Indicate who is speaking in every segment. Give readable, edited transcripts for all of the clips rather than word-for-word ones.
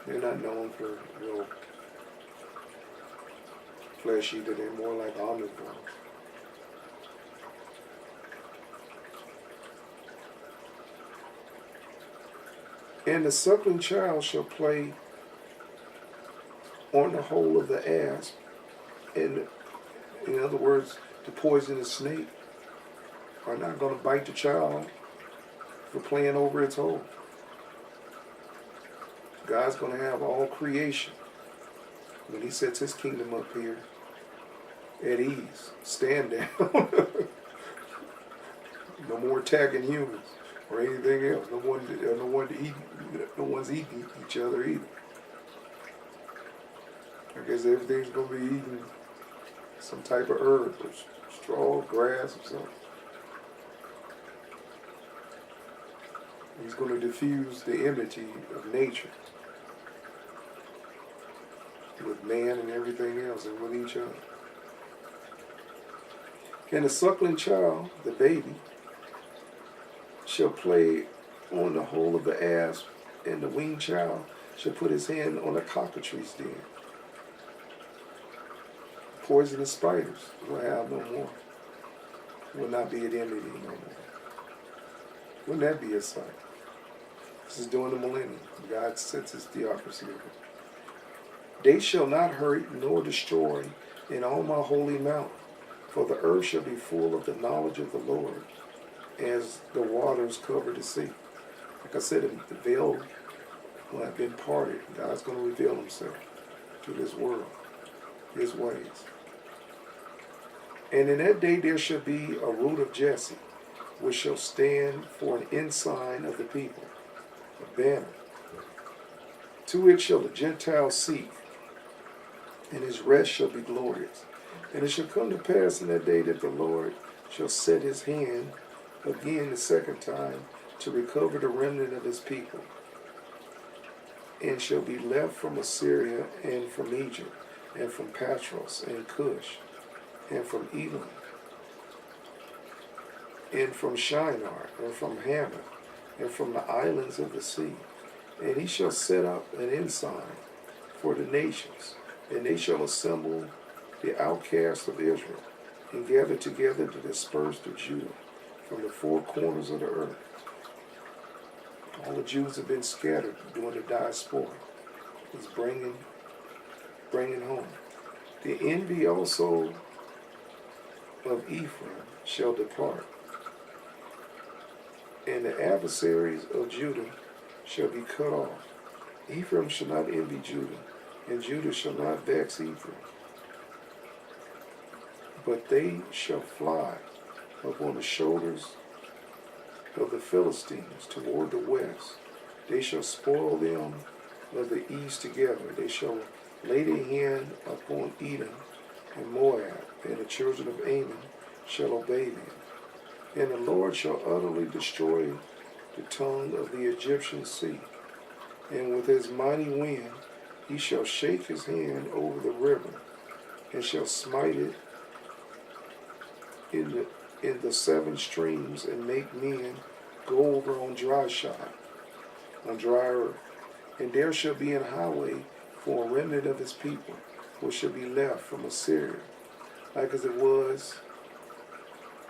Speaker 1: They're not known for real flesh eater. They're more like omnivores. And the suckling child shall play on the hole of the asp, and in other words, the poisonous snake are not going to bite the child for playing over its hole. God's going to have all creation when he sets his kingdom up here at ease. Stand down. No more attacking humans or anything else. No one's eating each other either. I guess everything's going to be eating some type of herb or straw, grass, or something. He's going to diffuse the enmity of nature with man and everything else and with each other. And the suckling child, the baby, shall play on the hole of the asp, and the weaned child shall put his hand on a cockatrice's den. Poisonous spiders will have no more. Will not be at enmity no more. Wouldn't that be a sight? This is during the millennium. God sets his theocracy over. They shall not hurt nor destroy in all my holy mountain, for the earth shall be full of the knowledge of the Lord, as the waters cover the sea. Like I said, the veil will have been parted. God's going to reveal himself to this world, his ways. And in that day there shall be a root of Jesse, which shall stand for an ensign of the people, a banner. To it shall the Gentiles seek, and his rest shall be glorious. And it shall come to pass in that day that the Lord shall set his hand again the second time to recover the remnant of his people, and shall be left from Assyria and from Egypt, and from Patros and Cush, and from Elam, and from Shinar, and from Hamath, and from the islands of the sea. And he shall set up an ensign for the nations, and they shall assemble the outcasts of Israel, and gather together the dispersed of Judah from the four corners of the earth. All the Jews have been scattered during the diaspora. He's bringing home. The envy also of Ephraim shall depart, and the adversaries of Judah shall be cut off. Ephraim shall not envy Judah, and Judah shall not vex Ephraim. But they shall fly upon the shoulders of the Philistines toward the west. They shall spoil them of the east together. They shall lay their hand upon Edom and Moab, and the children of Ammon shall obey them. And the Lord shall utterly destroy the tongue of the Egyptian sea, and with his mighty wind he shall shake his hand over the river, and shall smite it in the seven streams, and make men go over on dry shod, on dry earth. And there shall be an highway for a remnant of his people, which shall be left from Assyria, like as it was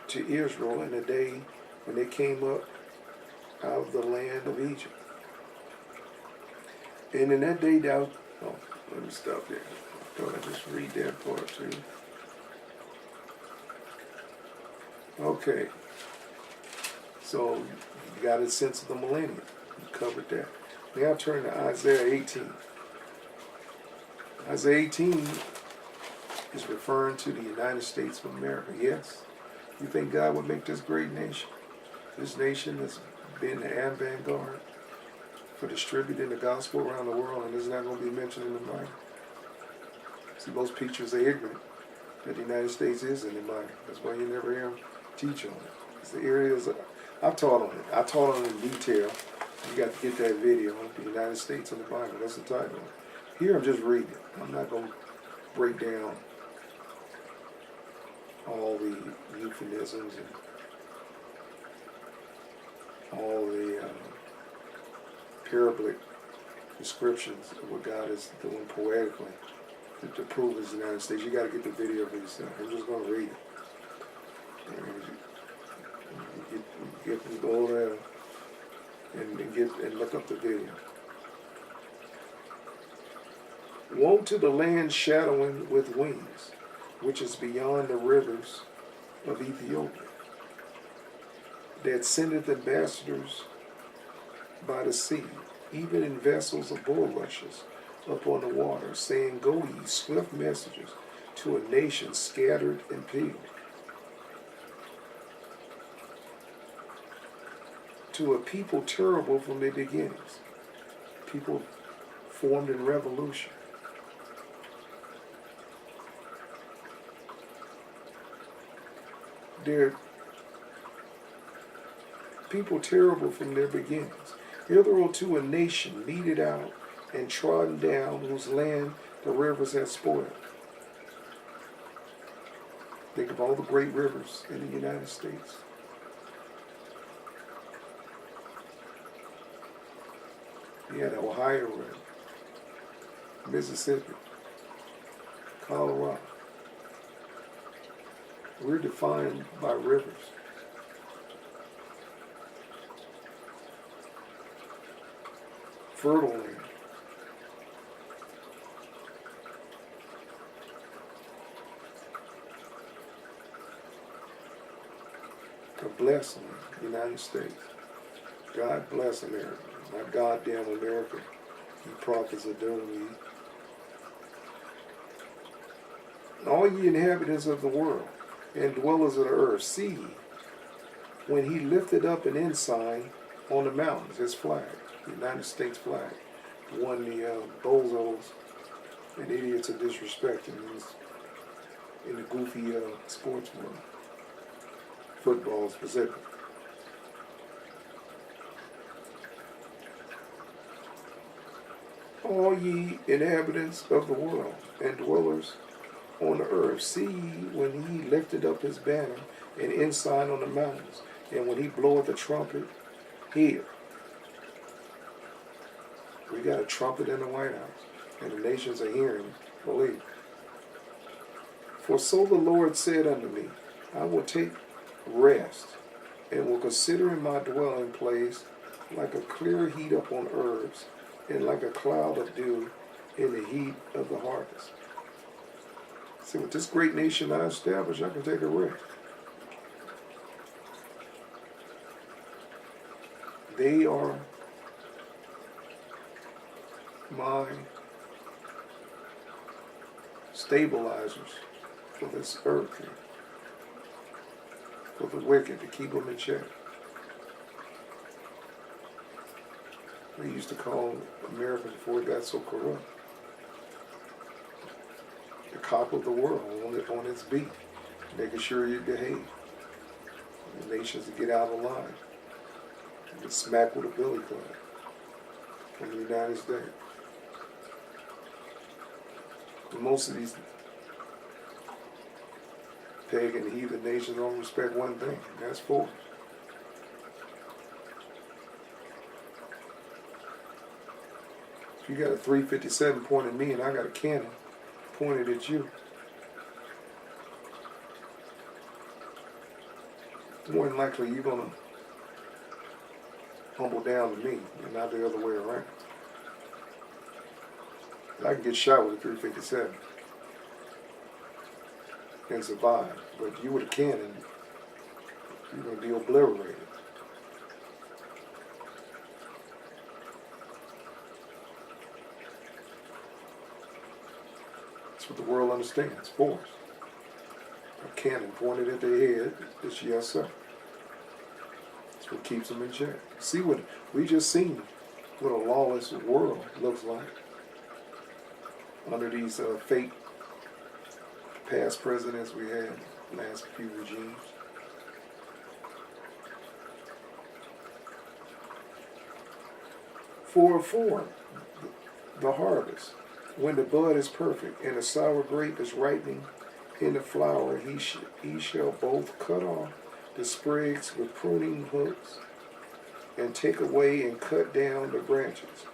Speaker 1: to Israel in the day when they came up out of the land of Egypt. And in that day thou, let me stop there. I thought I'd just read that part too. Okay. So you got a sense of the millennium. You covered that. Now turn to Isaiah 18. Isaiah 18 is referring to the United States of America. Yes. You think God would make this great nation? This nation has been the avant-garde for distributing the gospel around the world, and it's not going to be mentioned in the Bible. See, most preachers are ignorant that the United States is in the Bible. That's why you never hear them teach on it. It's the areas I've taught on it. I taught on it in detail. You got to get that video, The United States in the Bible. That's the title. Here I'm just reading it. I'm not going to break down all the euphemisms and all the parabolic descriptions of what God is doing poetically to prove His United States. You got to get the video for yourself. I'm just going to read it. And you go there and look up the video. Woe to the land shadowing with wings, which is beyond the rivers of Ethiopia, that sendeth ambassadors by the sea, even in vessels of bulrushes upon the water, saying, Go ye, swift messengers, to a nation scattered and peeled, to a people terrible from their beginnings, people formed in revolution. They're people terrible from their beginnings. Hitherto to a nation meted out and trodden down, whose land the rivers have spoiled. Think of all the great rivers in the United States. You had the Ohio River, Mississippi, Colorado. We're defined by rivers. Fertile land. A blessing, United States. God bless America. Not goddamn America. You prophets are doing me. All ye inhabitants of the world and dwellers of the earth, see ye, when he lifted up an ensign on the mountains, his flag, the United States flag, the one the bozos and idiots are disrespecting in the goofy sports world, football specifically. All ye inhabitants of the world and dwellers on the earth, see ye when he lifted up his banner and ensign on the mountains, and when he bloweth the trumpet, hear. We got a trumpet in the White House, and the nations are hearing, believe. For so the Lord said unto me, I will take rest, and will consider in my dwelling place like a clear heat upon herbs, and like a cloud of dew in the heat of the harvest. See, with this great nation I established, I can take a rest. They are my stabilizers for this earth, for the wicked, to keep them in check. They used to call America, before it got so corrupt, the cop of the world, on its beat, making sure you behave. The nations to get out of line. Get smacked with a billy club from the United States. And most of these pagan heathen nations don't respect one thing, and that's force. If you got a .357 pointed at me and I got a cannon pointed at you, more than likely you're going to humble down to me and not the other way around. I can get shot with a .357 and survive, but you with a cannon, you're going to be obliterated. That's what the world understands, force. A cannon pointed at their head is yes, sir. That's what keeps them in check. See what we just seen, what a lawless world looks like under these fake past presidents we had, last few regimes. For the harvest, when the bud is perfect and the sour grape is ripening in the flower, he shall both cut off the sprigs with pruning hooks and take away and cut down the branches.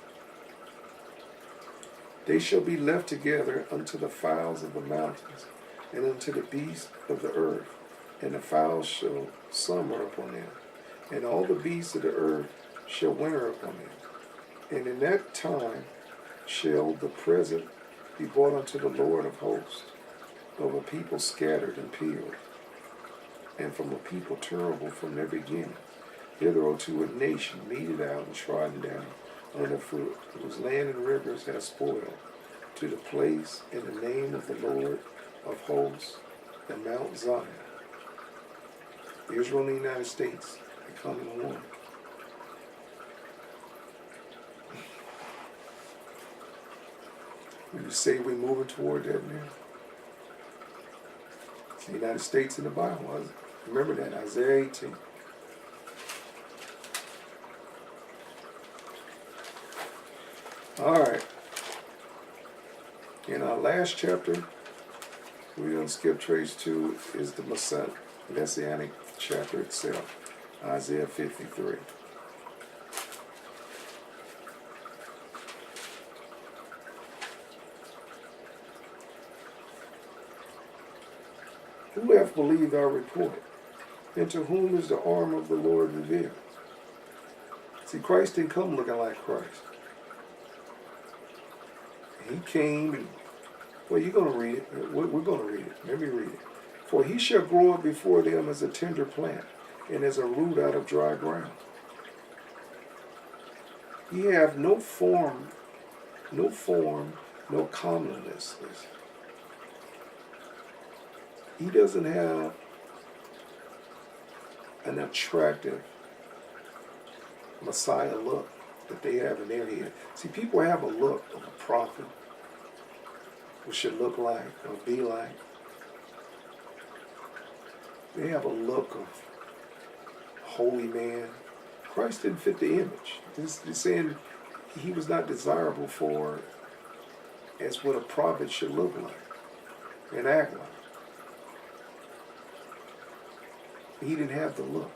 Speaker 1: They shall be left together unto the fowls of the mountains, and unto the beasts of the earth, and the fowls shall summer upon them, and all the beasts of the earth shall winter upon them. And in that time shall the present be brought unto the Lord of hosts, of a people scattered and peeled, and from a people terrible from their beginning, hither unto a nation meted out and trodden down underfoot, whose land and rivers have spoiled, to the place in the name of the Lord of hosts, and Mount Zion. Israel and the United States becoming one. Would you say we're moving toward that now? It's the United States in the Bible. Remember that, Isaiah 18. All right. In our last chapter, we're going to skip trace to is the Messianic chapter itself, Isaiah 53. Who hath believed our report? And to whom is the arm of the Lord revealed? See, Christ didn't come looking like Christ. He came and, well, you're going to read it. We're going to read it. Let me read it. For he shall grow up before them as a tender plant, and as a root out of dry ground. He have no form, no comeliness. He doesn't have an attractive Messiah look that they have in their head. See, people have a look of a prophet, what should look like or be like. They have a look of holy man. Christ didn't fit the image. This is saying he was not desirable for as what a prophet should look like and act like. He didn't have the look.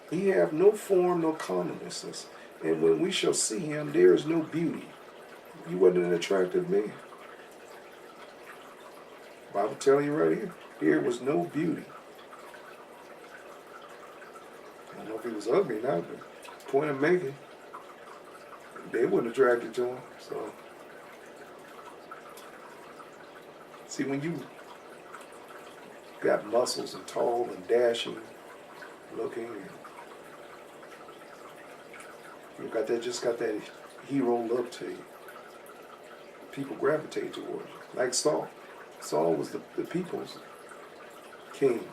Speaker 1: He have no form, no comeliness. And when we shall see him, there is no beauty. He wasn't an attractive man. Bible telling you right here, there was no beauty. I don't know if he was ugly or not, but point I'm making, they weren't attracted to him. So, see, when you got muscles and tall and dashing looking, and you got that hero look to you, people gravitate towards you. Like Saul. Saul was the people's king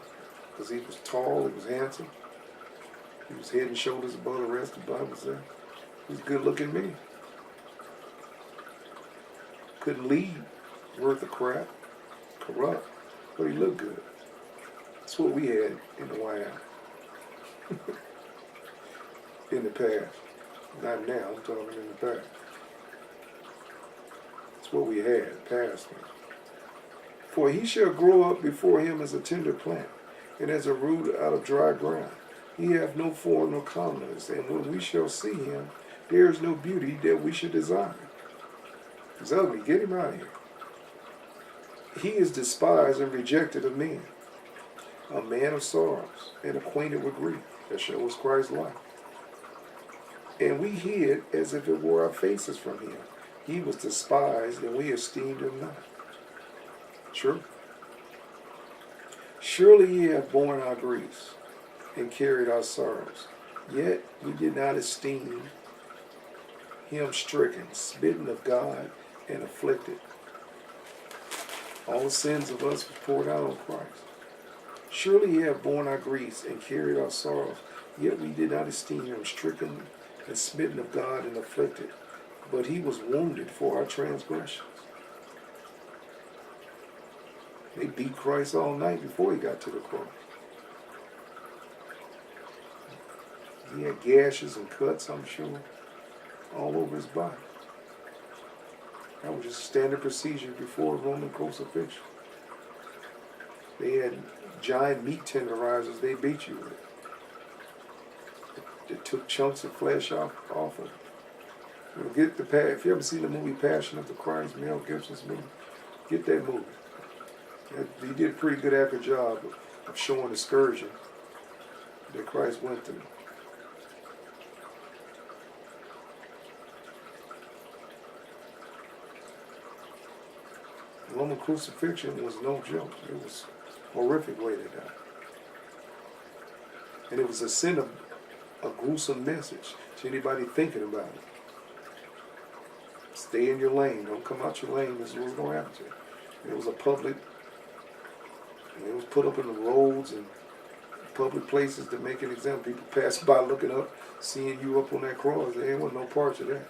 Speaker 1: because he was tall, he was handsome, he was head and shoulders above the rest. The Bible said he was a good-looking man. Couldn't lead worth a crap, corrupt, but he looked good. That's what we had in the White House. In the past. Not now, I'm talking in the past. That's what we had, past. For he shall grow up before him as a tender plant, and as a root out of dry ground. He hath no form nor comeliness, and when we shall see him, there is no beauty that we should desire. He's ugly, get him out of here. He is despised and rejected of men, a man of sorrows, and acquainted with grief, that shows Christ's life. And we hid as if it were our faces from him. He was despised, and we esteemed him not. True. Surely he hath borne our griefs, and carried our sorrows. Yet we did not esteem him stricken, smitten of God, and afflicted. All the sins of us were poured out on Christ. Surely he hath borne our griefs, and carried our sorrows. Yet we did not esteem him stricken, and smitten of God, and afflicted. But he was wounded for our transgressions. They beat Christ all night before he got to the cross. He had gashes and cuts, I'm sure, all over his body. That was just standard procedure before Roman crucifixion. They had giant meat tenderizers they beat you with. They took chunks of flesh off of Get the if you ever seen the movie Passion of the Christ, Mel Gibson's movie, get that movie. He did a pretty good accurate job of showing the scourging that Christ went through. The Roman crucifixion was no joke. It was a horrific way to die. And it was a sin of a gruesome message to anybody thinking about it. Stay in your lane. Don't come out your lane. This is what's going to happen to you. And it was a public, and it was put up in the roads and public places to make an example. People passing by looking up, seeing you up on that cross. There ain't no parts of that.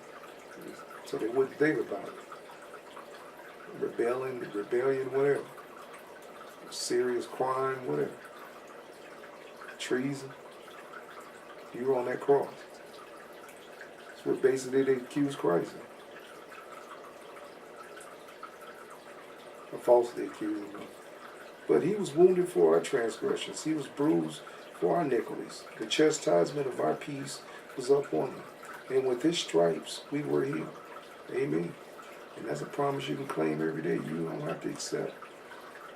Speaker 1: So they wouldn't think about it. Rebellion, whatever. Serious crime, whatever. Treason. You were on that cross. That's what basically they accused Christ of. Or falsely accused him of. But he was wounded for our transgressions. He was bruised for our iniquities. The chastisement of our peace was upon him. And with his stripes we were healed. Amen. And that's a promise you can claim every day. You don't have to accept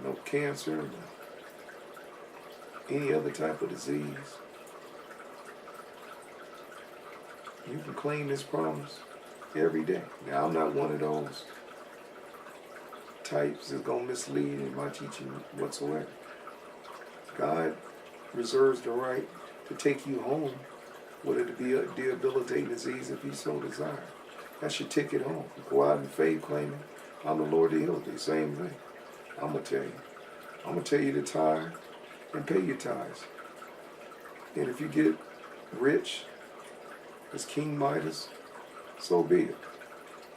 Speaker 1: no cancer, no any other type of disease. You can claim this promise every day. Now, I'm not one of those types that's going to mislead in my teaching whatsoever. God reserves the right to take you home with a debilitating disease if he so desires. That's your ticket home. Go out in faith claiming, I'm the Lord that healed thee. Same thing. I'm going to tell you. I'm going to tell you to tithe and pay your tithes. And if you get rich, as King Midas, so be it.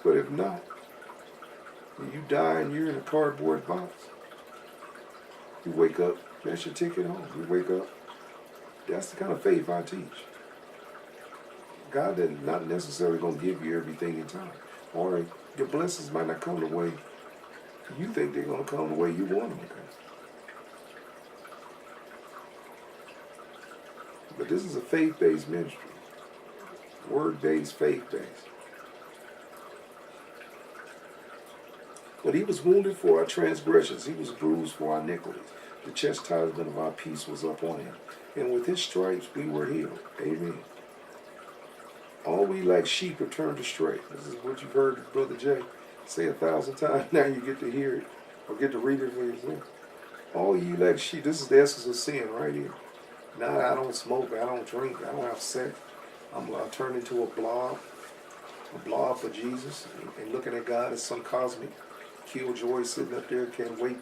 Speaker 1: But if not, when you die and you're in a cardboard box, you wake up, that's your ticket home. You wake up, that's the kind of faith I teach. God is not necessarily going to give you everything in time. Or your blessings might not come the way you think they're going to come, the way you want them to come. But this is a faith-based ministry. Word-based, faith-based. But he was wounded for our transgressions. He was bruised for our iniquities. The chastisement of our peace was upon him. And with his stripes we were healed. Amen. All we like sheep are turned astray. This is what you've heard Brother Jay say 1,000 times. Now you get to hear it or get to read it for yourself. All you like sheep. This is the essence of sin right here. Now I don't smoke. I don't drink. I don't have sex. I turn into a blob for Jesus, and looking at God as some cosmic killjoy sitting up there, can't wait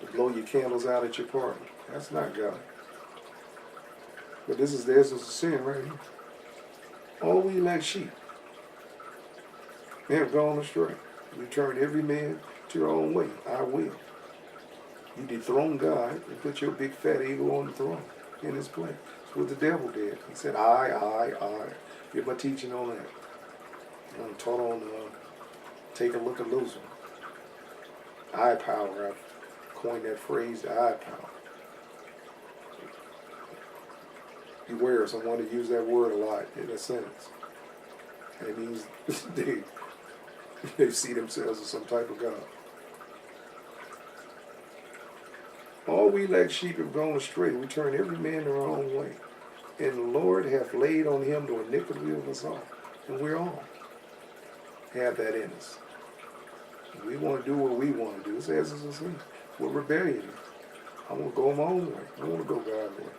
Speaker 1: to blow your candles out at your party. That's not God. But this is the essence of sin right here. All we like sheep, they have gone astray. We turn every man to your own way. I will. You dethrone God and put your big fat ego on the throne in his place. That's what the devil did. He said, I. Get my teaching on that. I'm taught on Take a Look at Losing. I power. I've coined that phrase, the I power. Beware, someone to use that word a lot in a sentence. And it means they see themselves as some type of God. All we like sheep have gone astray. We turn every man their own way. And the Lord hath laid on him the iniquity of us all. And we all have that in us. We want to do what we want to do. It's as a sin. We're rebellion. I want to go my own way. I want to go God's way.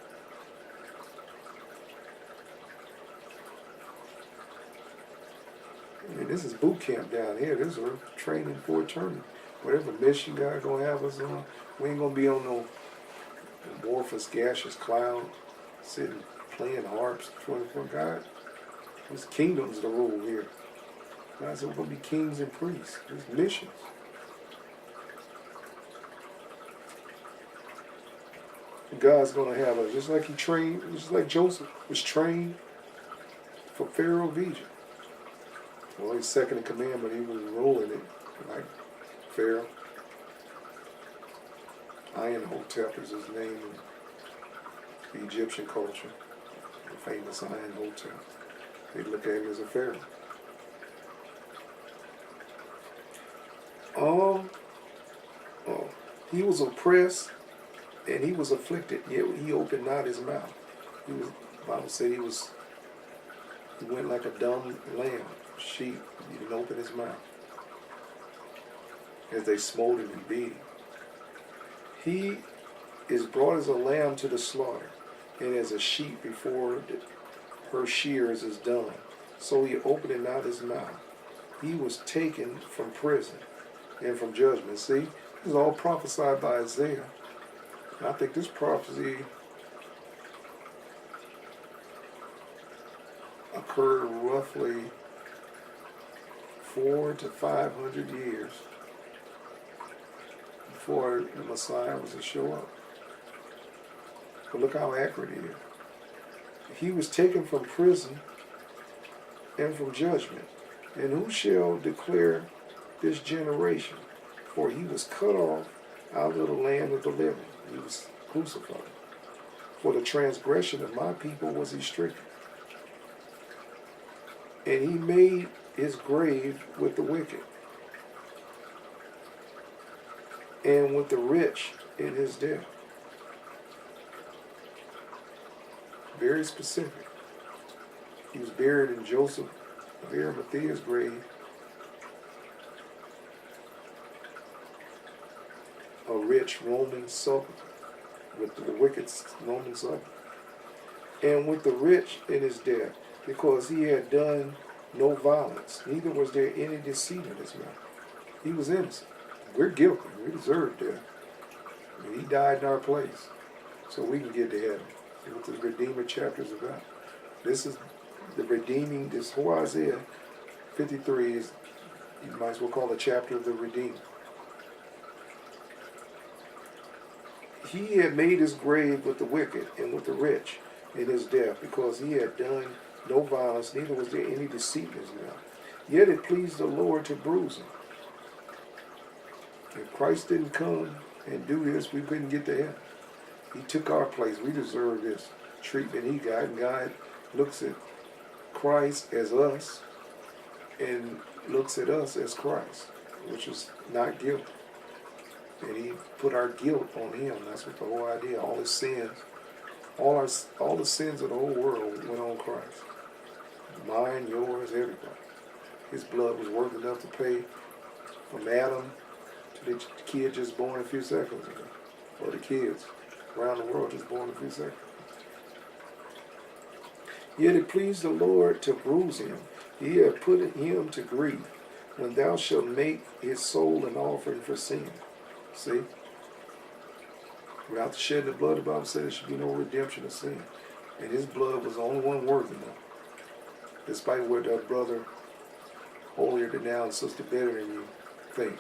Speaker 1: And this is boot camp down here. This is our training for eternity. Whatever mission God going to have us on, we ain't going to be on no amorphous, gaseous cloud, sitting, playing harps for God. His kingdom's the rule here. God said we're going to be kings and priests. There's missions. And God's going to have us, just like he trained, just like Joseph was trained for Pharaoh of Egypt. Well, his second in command, but he was ruling it like Pharaoh. Hotep is his name in the Egyptian culture. The famous Hotep. They look at him as a Pharaoh. Oh, he was oppressed and he was afflicted, yet he opened not his mouth. The Bible said he went like a dumb lamb, sheep. He didn't open his mouth. As they smote him and beat him. He is brought as a lamb to the slaughter, and as a sheep before her shears is done. So he opened not his mouth. He was taken from prison and from judgment. See, this is all prophesied by Isaiah. And I think this prophecy occurred roughly 400 to 500 years before the Messiah was to show up. But look how accurate he is. He was taken from prison and from judgment. And who shall declare this generation? For he was cut off out of the land of the living. He was crucified. For the transgression of my people was he stricken. And he made his grave with the wicked, and with the rich in his death. Very specific. He was buried in Joseph of Arimathea's grave, a rich Roman suburb, with the wicked Roman suburb, and with the rich in his death, because he had done no violence, neither was there any deceit in his mouth. He was innocent. We're guilty. We deserve death. He died in our place, so we can get to heaven. See what the Redeemer chapter is about. This is the redeeming. This whole Isaiah 53 is, you might as well call the chapter of the Redeemer. He had made his grave with the wicked and with the rich in his death, because he had done no violence, neither was there any deceit in his mouth. Yet it pleased the Lord to bruise him. If Christ didn't come and do this, we couldn't get to heaven. He took our place. We deserve this treatment he got, and God looks at Christ as us and looks at us as Christ, which is not guilty. And he put our guilt on him. That's what the whole idea. All his sins, all the sins of the whole world went on Christ. Mine, yours, everybody. His blood was worth enough to pay from Adam to the kid just born a few seconds ago, or the kids around the world just born a few seconds. Yet it pleased the Lord to bruise him. He had put him to grief, when thou shalt make his soul an offering for sin. See? Without the shedding of blood, the Bible said there should be no redemption of sin. And his blood was the only one worthy of. Despite what our brother, holier than thou and sister better than you, think.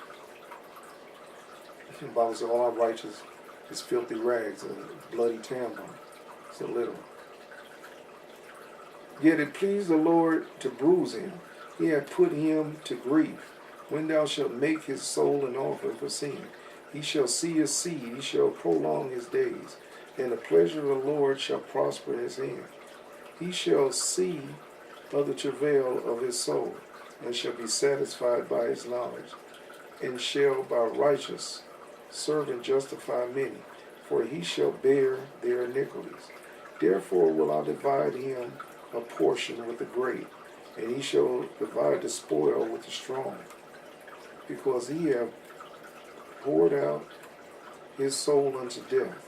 Speaker 1: The Bible says all our righteous is filthy rags, a bloody tampon. It's a literal. Yet it pleased the Lord to bruise him. He had put him to grief. When thou shalt make his soul an offering for sin, he shall see his seed, he shall prolong his days, and the pleasure of the Lord shall prosper in his hand. He shall see of the travail of his soul, and shall be satisfied by his knowledge, and shall by righteous serve and justify many, for he shall bear their iniquities. Therefore will I divide him a portion with the great, and he shall divide the spoil with the strong, because he hath poured out his soul unto death,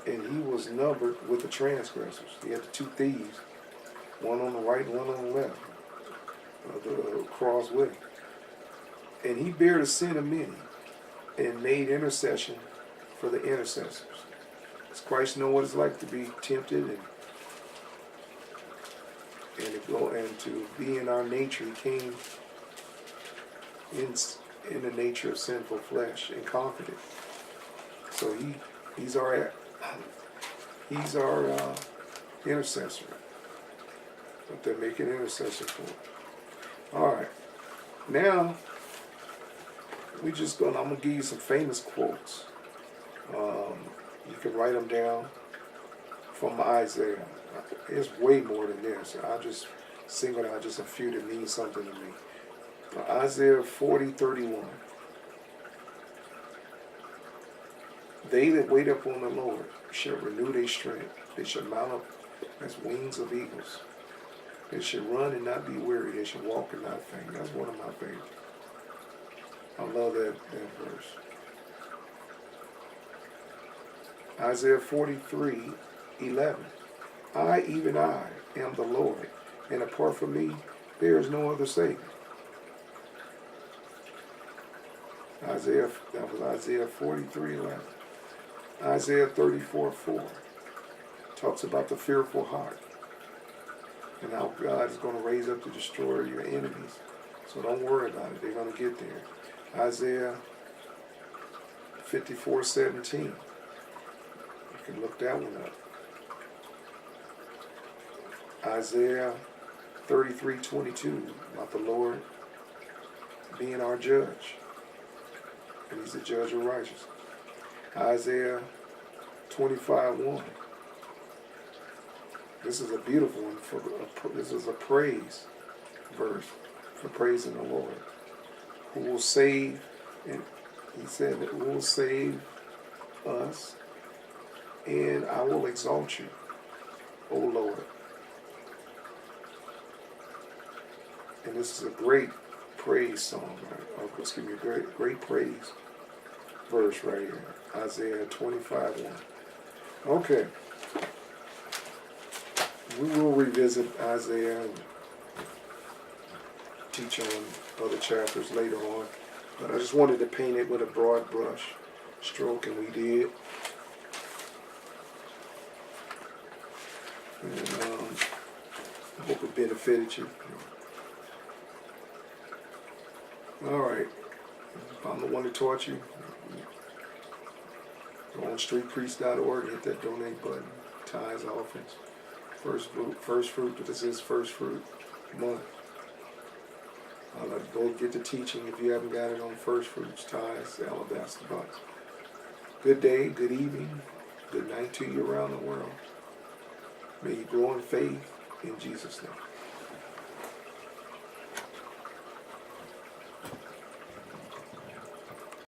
Speaker 1: and he was numbered with the transgressors. He had the two thieves, one on the right and one on the left of the cross with him. And he bare the sin of many, and made intercession for the intercessors. Does Christ know what it's like to be tempted and to be in our nature? He came in the nature of sinful flesh and confident. So he's our intercessor. But they're making intercession for him. All right. Now I'm gonna give you some famous quotes. You can write them down from Isaiah. It's way more than this. I'll just singled out just a few that mean something to me. Isaiah 40:31. They that wait upon the Lord shall renew their strength. They shall mount up as wings of eagles. They shall run and not be weary. They shall walk and not faint. That's one of my favorites. I love that verse. Isaiah 43:11. I, even I, am the Lord, and apart from me, there is no other Savior. That was Isaiah 43:11. Isaiah 34:4 talks about the fearful heart and how God is going to raise up to destroy your enemies. So don't worry about it. They're going to get there. Isaiah 54:17. You can look that one up. Isaiah 33:22 about the Lord being our judge. And he's the judge of righteousness. Isaiah 25:1. This is a beautiful one. This is a praise verse for praising the Lord, who will save, and he said that will save us, and I will exalt you, O Lord. And this is a great praise song, right? Excuse me, great praise verse right here. Isaiah 25:1. Okay. We will revisit Isaiah and teach on other chapters later on. But I just wanted to paint it with a broad brush stroke, and we did. And I hope it benefited you. All right. If I'm the one who taught you, go on streetpriest.org, hit that donate button, tithes, offerings, first fruit, this is first fruit month. Go get the teaching if you haven't got it on first fruits, tithes, alabaster box. Good day, good evening, good night to you around the world. May you grow in faith in Jesus' name.